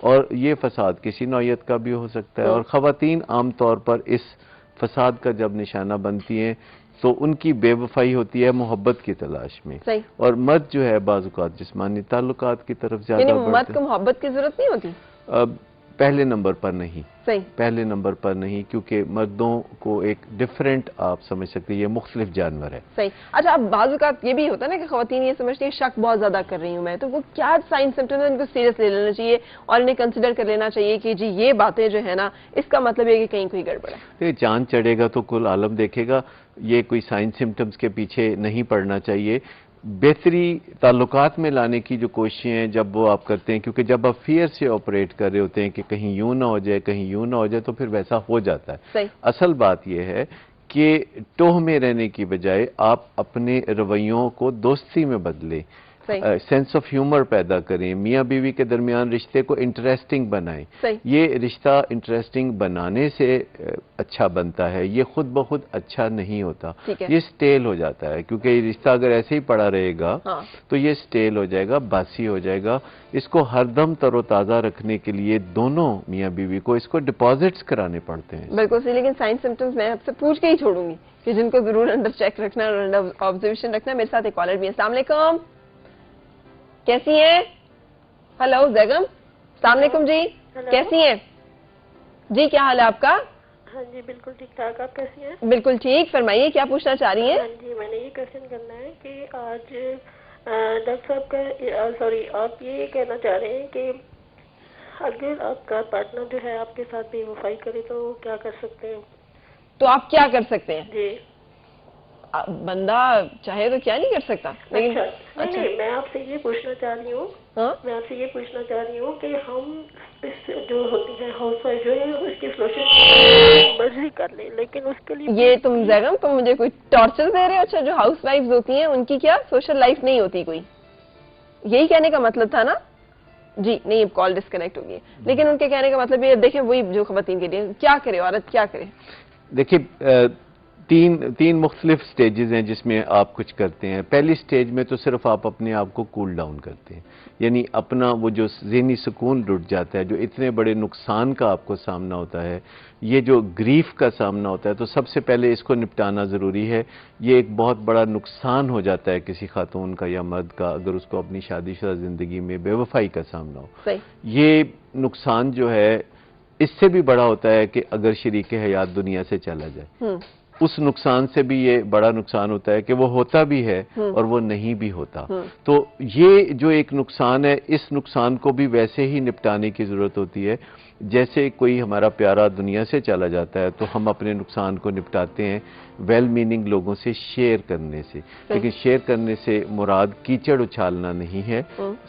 اور یہ فساد کسی نوعیت کا بھی ہو سکتا ہے، اور خواتین عام طور پر اس فساد کا جب نشانہ بنتی ہیں تو ان کی بے وفائی ہوتی ہے محبت کی تلاش میں، اور مرد جو ہے بعض اوقات جسمانی تعلقات کی طرف زیادہ یعنی مرد کو محبت کی ضرورت نہیں ہوتی؟ پہلے نمبر پر نہیں، پہلے نمبر پر نہیں، کیونکہ مردوں کو ایک ڈیفرنٹ آپ سمجھ سکتے ہیں، یہ مختلف جانور ہے۔ صحیح۔ اچھا، اب بعض اوقات یہ بھی ہوتا ہے نا کہ خواتین یہ سمجھتی ہیں شک بہت زیادہ کر رہی ہوں میں، تو وہ کیا سائن سمپٹم ہے ان کو سیریس لے لینا چاہیے اور انہیں کنسیڈر کر لینا چاہیے کہ جی یہ باتیں جو ہے نا اس کا مطلب یہ کہ کہیں کوئی گڑبڑ ہے؟ چاند چڑھے گا تو کل عالم دیکھے گا، یہ کوئی سائن سمپٹمز کے پیچھے نہیں پڑنا چاہیے۔ بہتری تعلقات میں لانے کی جو کوششیں ہیں جب وہ آپ کرتے ہیں، کیونکہ جب آپ فیئر سے آپریٹ کر رہے ہوتے ہیں کہ کہیں یوں نہ ہو جائے، کہیں یوں نہ ہو جائے، تو پھر ویسا ہو جاتا ہے۔ اصل بات یہ ہے کہ ٹوہ میں رہنے کی بجائے آپ اپنے رویوں کو دوستی میں بدلیں، سینس آف ہیومر پیدا کریں، میاں بیوی کے درمیان رشتے کو انٹرسٹنگ بنائیں۔ یہ رشتہ انٹرسٹنگ بنانے سے اچھا بنتا ہے، یہ خود بخود اچھا نہیں ہوتا، یہ سٹیل ہو جاتا ہے، کیونکہ یہ رشتہ اگر ایسے ہی پڑا رہے گا تو یہ سٹیل ہو جائے گا، باسی ہو جائے گا۔ اس کو ہر دم تر و تازہ رکھنے کے لیے دونوں میاں بیوی کو اس کو ڈپازٹس کرانے پڑتے ہیں۔ بالکل صحیح، لیکن سائن سمپٹمز میں آپ سے پوچھ کے ہی چھوڑوں گی کہ جن کو ضرور انڈر چیک رکھنا اور انڈر آبزرویشن رکھنا۔ میرے ساتھ ایک کالر بھی ہے۔ السلام علیکم، کیسی ہیں؟ ہلو زیگم، السلام علیکم جی، کیسی ہیں جی؟ کیا حال ہے آپ کا؟ ہاں جی بالکل ٹھیک ٹھاک، آپ کیسی ہیں؟ بالکل ٹھیک، فرمائیے کیا پوچھنا چاہ رہی ہیں؟ ہاں جی، میں نے یہ کوشچن کرنا ہے کہ آج ڈاکٹر صاحب کا آپ یہ کہنا چاہ رہے ہیں کہ اگر آپ کا پارٹنر جو ہے آپ کے ساتھ بے وفائی کرے تو کیا کر سکتے ہیں؟ تو آپ کیا کر سکتے ہیں؟ جی، بندہ چاہے تو کیا نہیں کر سکتا، لیکن نہیں، میں آپ سے یہ پوچھنا چاہ رہی ہوں، میں آپ سے یہ پوچھنا چاہ رہی ہوں کہ ہم اس جو ہوتی ہے ہاؤس وائف جو ہے اس کی سولوشن مرضی کر لیں، لیکن اس کے لیے یہ تم زیگم تم مجھے کوئی ٹارچر دے رہے ہو؟ اچھا، جو ہاؤس وائفز ہوتی ہیں ان کی کیا سوشل لائف نہیں ہوتی کوئی؟ یہی کہنے کا مطلب تھا نا؟ جی نہیں، اب کال ڈسکنیکٹ ہو گئی ہے، لیکن ان کے کہنے کا مطلب یہ دیکھیں وہی جو خواتین کے لیے کیا کرے عورت، کیا کرے؟ دیکھیے تین مختلف سٹیجز ہیں جس میں آپ کچھ کرتے ہیں۔ پہلی سٹیج میں تو صرف آپ اپنے آپ کو کول ڈاؤن کرتے ہیں، یعنی اپنا وہ جو ذہنی سکون لٹ جاتا ہے، جو اتنے بڑے نقصان کا آپ کو سامنا ہوتا ہے، یہ جو گریف کا سامنا ہوتا ہے، تو سب سے پہلے اس کو نپٹانا ضروری ہے۔ یہ ایک بہت بڑا نقصان ہو جاتا ہے کسی خاتون کا یا مرد کا اگر اس کو اپنی شادی شدہ زندگی میں بے وفائی کا سامنا ہو۔ یہ نقصان جو ہے اس سے بھی بڑا ہوتا ہے کہ اگر شریک حیات دنیا سے چلا جائے، اس نقصان سے بھی یہ بڑا نقصان ہوتا ہے کہ وہ ہوتا بھی ہے اور وہ نہیں بھی ہوتا۔ تو یہ جو ایک نقصان ہے، اس نقصان کو بھی ویسے ہی نپٹانے کی ضرورت ہوتی ہے جیسے کوئی ہمارا پیارا دنیا سے چلا جاتا ہے، تو ہم اپنے نقصان کو نپٹاتے ہیں ویل میننگ لوگوں سے شیئر کرنے سے، لیکن شیئر کرنے سے مراد کیچڑ اچھالنا نہیں ہے۔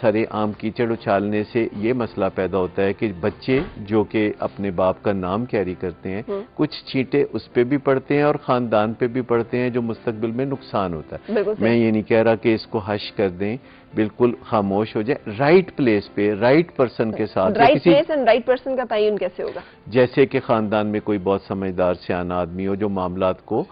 سرے عام کیچڑ اچھالنے سے یہ مسئلہ پیدا ہوتا ہے کہ بچے جو کہ اپنے باپ کا نام کیری کرتے ہیں، کچھ چھینٹے اس پہ بھی پڑتے ہیں اور خاندان پہ بھی پڑتے ہیں، جو مستقبل میں نقصان ہوتا ہے۔ میں یہ نہیں کہہ رہا کہ اس کو حش کر دیں، بالکل خاموش ہو جائے، رائٹ پلیس پہ رائٹ پرسن کے ساتھ۔ Right place and right person کا تعین کیسے ہوگا؟ جیسے کہ خاندان میں کوئی بہت سمجھدار سیانا آدمی ہو جو معاملات کو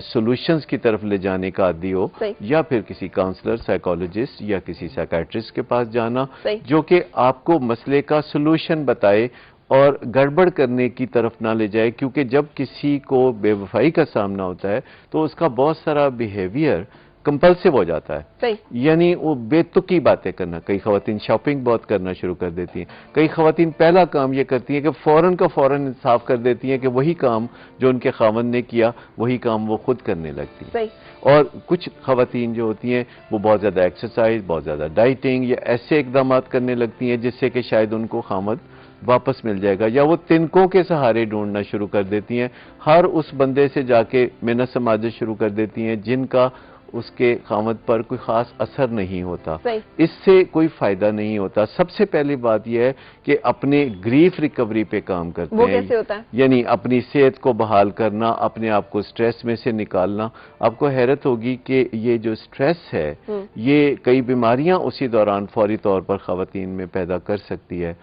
سولوشنز کی طرف لے جانے کا عادی ہو، یا پھر کسی کاؤنسلر، سائیکالوجسٹ یا کسی سائیکیٹرسٹ کے پاس جانا جو کہ آپ کو مسئلے کا سولوشن بتائے اور گڑبڑ کرنے کی طرف نہ لے جائے، کیونکہ جب کسی کو بے وفائی کا سامنا ہوتا ہے تو اس کا بہت سارا بیہیویئر کمپلسیو ہو جاتا ہے، یعنی وہ بے تکی باتیں کرنا۔ کئی خواتین شاپنگ بہت کرنا شروع کر دیتی ہیں، کئی خواتین پہلا کام یہ کرتی ہیں کہ فوراً کا فوراً انصاف کر دیتی ہیں کہ وہی کام جو ان کے خاوند نے کیا وہی کام وہ خود کرنے لگتی ہیں۔ اور کچھ خواتین جو ہوتی ہیں وہ بہت زیادہ ایکسرسائز، بہت زیادہ ڈائٹنگ یا ایسے اقدامات کرنے لگتی ہیں جس سے کہ شاید ان کو خاوند واپس مل جائے گا، یا وہ تنکوں کے سہارے ڈھونڈنا شروع کر دیتی ہیں، ہر اس بندے سے جا کے محنت سماجت شروع کر دیتی ہیں جن کا اس کے خاوند پر کوئی خاص اثر نہیں ہوتا، اس سے کوئی فائدہ نہیں ہوتا۔ سب سے پہلی بات یہ ہے کہ اپنے گریف ریکوری پہ کام کرتے ہیں۔ وہ کیسے ہوتا ہے؟ یعنی اپنی صحت کو بحال کرنا، اپنے آپ کو سٹریس میں سے نکالنا۔ آپ کو حیرت ہوگی کہ یہ جو سٹریس ہے یہ کئی بیماریاں اسی دوران فوری طور پر خواتین میں پیدا کر سکتی ہے۔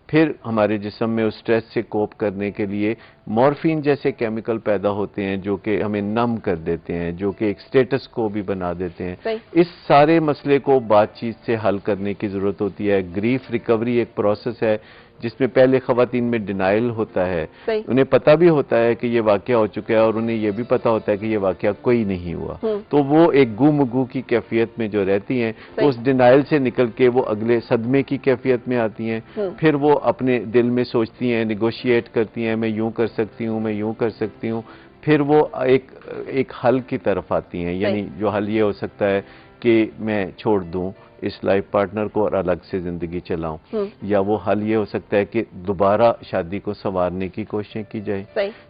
پھر ہمارے جسم میں اس سٹریس سے کوپ کرنے کے لیے مورفین جیسے کیمیکل پیدا ہوتے ہیں جو کہ ہمیں نم کر دیتے ہیں، جو کہ ایک سٹیٹس کو بھی بنا دیتے ہیں۔ اس سارے مسئلے کو بات چیت سے حل کرنے کی ضرورت ہوتی ہے۔ گریف ریکوری ایک پروسیس ہے جس میں پہلے خواتین میں ڈینائل ہوتا ہے، صحیح. انہیں پتہ بھی ہوتا ہے کہ یہ واقعہ ہو چکا ہے اور انہیں یہ بھی پتہ ہوتا ہے کہ یہ واقعہ کوئی نہیں ہوا، تو وہ ایک گو مگو کی کیفیت میں جو رہتی ہیں تو اس ڈینائل سے نکل کے وہ اگلے صدمے کی کیفیت میں آتی ہیں، پھر وہ اپنے دل میں سوچتی ہیں، نیگوشیٹ کرتی ہیں، میں یوں کر سکتی ہوں، میں یوں کر سکتی ہوں، پھر وہ ایک حل کی طرف آتی ہیں. یعنی جو حل یہ ہو سکتا ہے کہ میں چھوڑ دوں اس لائف پارٹنر کو اور الگ سے زندگی چلاؤں، یا وہ حل یہ ہو سکتا ہے کہ دوبارہ شادی کو سنوارنے کی کوششیں کی جائیں.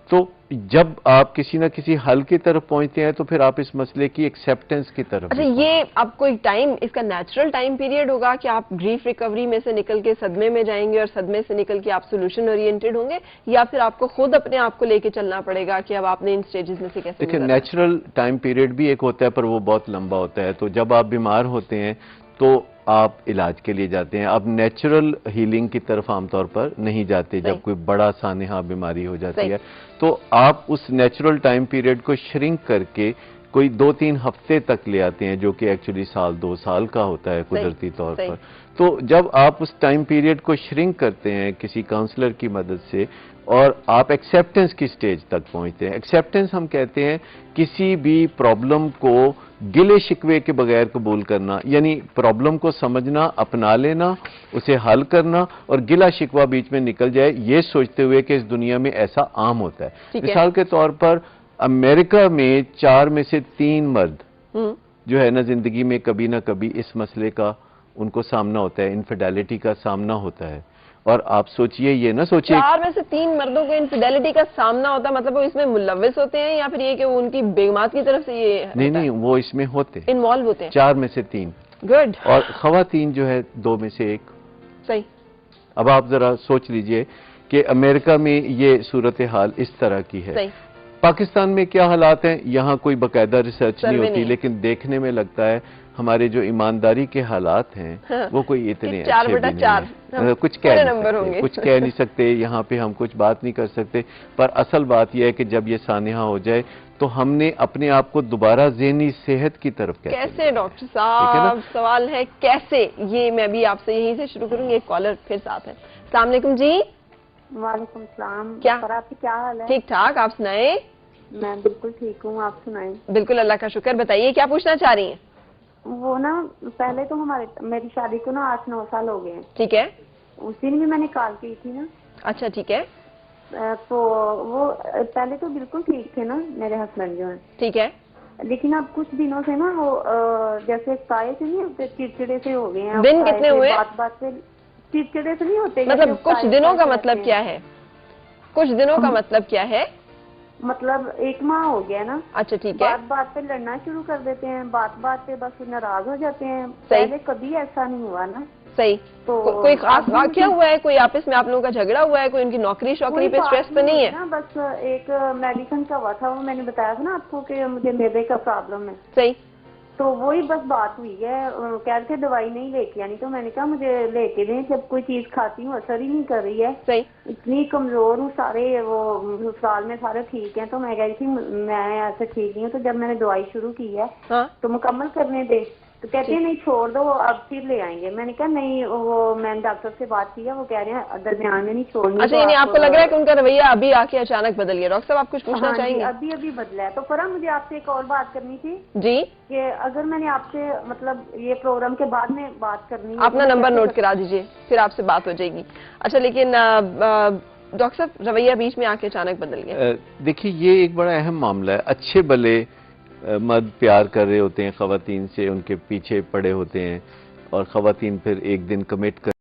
تو جب آپ کسی نہ کسی حل کی طرف پہنچتے ہیں تو پھر آپ اس مسئلے کی ایکسیپٹنس کی طرف. اچھا، یہ آپ کو ایک ٹائم، اس کا نیچرل ٹائم پیریڈ ہوگا کہ آپ گریف ریکوری میں سے نکل کے صدمے میں جائیں گے اور صدمے سے نکل کے آپ سولوشن اورینٹڈ ہوں گے، یا پھر آپ کو خود اپنے آپ کو لے کے چلنا پڑے گا کہ اب آپ نے ان سٹیجز میں سے کیسے؟ دیکھیں، نیچرل ٹائم پیریڈ بھی ایک ہوتا ہے پر وہ بہت لمبا ہوتا ہے. تو جب آپ بیمار ہوتے ہیں تو آپ علاج کے لیے جاتے ہیں. اب نیچرل ہیلنگ کی طرف عام طور پر نہیں جاتے جب کوئی بڑا سانحہ بیماری ہو جاتی ہے. تو آپ اس نیچرل ٹائم پیریڈ کو شرنک کر کے کوئی 2-3 ہفتے تک لے آتے ہیں، جو کہ ایکچولی 1-2 سال کا ہوتا ہے قدرتی طور پر. تو جب آپ اس ٹائم پیریڈ کو شرنک کرتے ہیں کسی کاؤنسلر کی مدد سے اور آپ ایکسیپٹنس کی سٹیج تک پہنچتے ہیں. ایکسیپٹنس ہم کہتے ہیں کسی بھی پرابلم کو گلے شکوے کے بغیر قبول کرنا، یعنی پرابلم کو سمجھنا، اپنا لینا، اسے حل کرنا اور گلہ شکوہ بیچ میں نکل جائے، یہ سوچتے ہوئے کہ اس دنیا میں ایسا عام ہوتا ہے. مثال کے طور پر امریکہ میں 4 میں سے 3 مرد جو ہے نا زندگی میں کبھی نہ کبھی اس مسئلے کا ان کو سامنا ہوتا ہے، انفیڈیلٹی کا سامنا ہوتا ہے. اور آپ سوچئے، یہ نہ سوچئے 4 میں سے 3 مردوں کو انفیڈیلٹی کا سامنا ہوتا ہے، مطلب وہ اس میں ملوث ہوتے ہیں یا پھر یہ کہ وہ ان کی بیگمات کی طرف سے یہ نہیں وہ اس میں ہوتے ہیں، انوالو ہوتے ہیں. 4 میں سے 3. گڈ. اور خواتین جو ہے 2 میں سے 1. صحیح. اب آپ ذرا سوچ لیجئے کہ امریکہ میں یہ صورتحال اس طرح کی ہے. صحیح. پاکستان میں کیا حالات ہیں یہاں کوئی باقاعدہ ریسرچ نہیں ہوتی، لیکن دیکھنے میں لگتا ہے ہمارے جو ایمانداری کے حالات ہیں وہ کوئی اتنے اچھے بھی نہیں ہیں. کچھ کہہ نہیں سکتے یہاں پہ، ہم کچھ بات نہیں کر سکتے. پر اصل بات یہ ہے کہ جب یہ سانحہ ہو جائے تو ہم نے اپنے آپ کو دوبارہ ذہنی صحت کی طرف کیسے ڈاکٹر صاحب؟ سوال ہے کیسے. یہ میں بھی آپ سے یہیں سے شروع کروں گی. ایک کالر پھر ساتھ ہے. السلام علیکم جی. وعلیکم السلام. آپ کی کیا حال ہے؟ ٹھیک ٹھاک، آپ سنائیں؟ میں بالکل ٹھیک ہوں، آپ سنائیں؟ بالکل اللہ کا شکر. بتائیے کیا پوچھنا چاہ رہی ہیں؟ وہ نا پہلے تو میری شادی کو نا 8-9 سال ہو گئے ہیں. ٹھیک ہے. اس دن بھی میں نے کال کی تھی نا. اچھا ٹھیک ہے. تو وہ پہلے تو بالکل ٹھیک تھے نا میرے ہسبینڈ جو ہیں. ٹھیک ہے. لیکن اب کچھ دنوں سے نا وہ جیسے کائے سے نہیں ہوتے، چڑچڑے سے ہو گئے ہیں. دن کتنے ہوئے؟ بات سے چڑچڑے سے نہیں ہوتے. مطلب کچھ دنوں کا مطلب کیا ہے؟ کچھ دنوں کا مطلب کیا ہے؟ مطلب 1 ماہ ہو گیا نا. اچھا ٹھیک ہے. بات پہ لڑنا شروع کر دیتے ہیں، بات پہ بس ناراض ہو جاتے ہیں. پہلے کبھی ایسا نہیں ہوا نا. صحیح. تو کوئی خاص واقعہ ہوا ہے؟ کوئی آپس میں آپ لوگوں کا جھگڑا ہوا ہے؟ کوئی ان کی نوکری شوکری پہ اسٹریس پہ نہیں ہے؟ بس ایک میڈیسن کا ہوا تھا، وہ میں نے بتایا تھا نا آپ کو کہ مجھے میدے کا پرابلم ہے. صحیح. تو وہی بس بات ہوئی ہے. کہہ رہے تھے دوائی نہیں لے کے آنی، تو میں نے کہا مجھے لے کے دیں. جب کوئی چیز کھاتی ہوں اثر ہی نہیں کر رہی ہے. صحیح. اتنی کمزور ہوں. سارے وہ سسرال میں سارے ٹھیک ہیں، تو میں کہہ رہی تھی میں ایسے ٹھیک نہیں ہوں. تو جب میں نے دوائی شروع کی ہے تو مکمل کرنے دے، تو کہتے ہیں نہیں چھوڑ دو، اب پھر لے آئیں گے. میں نے کہا نہیں، وہ میں نے ڈاکٹر سے بات کی ہے، وہ کہہ رہے ہیں درمیان میں نہیں چھوڑنی. اچھا، یعنی آپ کو لگ رہا ہے کہ ان کا رویہ ابھی آ کے اچانک بدل گیا؟ ڈاکٹر صاحب آپ کچھ پوچھنا چاہیں گے؟ ابھی بدلا ہے. تو فرا مجھے آپ سے ایک اور بات کرنی تھی جی، کہ اگر میں نے آپ سے مطلب یہ پروگرام کے بعد میں بات کرنی ہے، اپنا نمبر نوٹ کرا دیجئے، پھر آپ سے بات ہو جائے گی. اچھا، لیکن ڈاکٹر صاحب رویہ بیچ میں آ کے اچانک بدل گیا. دیکھیے یہ ایک بڑا اہم معاملہ ہے. اچھے بھلے مرد پیار کر رہے ہوتے ہیں خواتین سے، ان کے پیچھے پڑے ہوتے ہیں اور خواتین پھر ایک دن کمٹ کر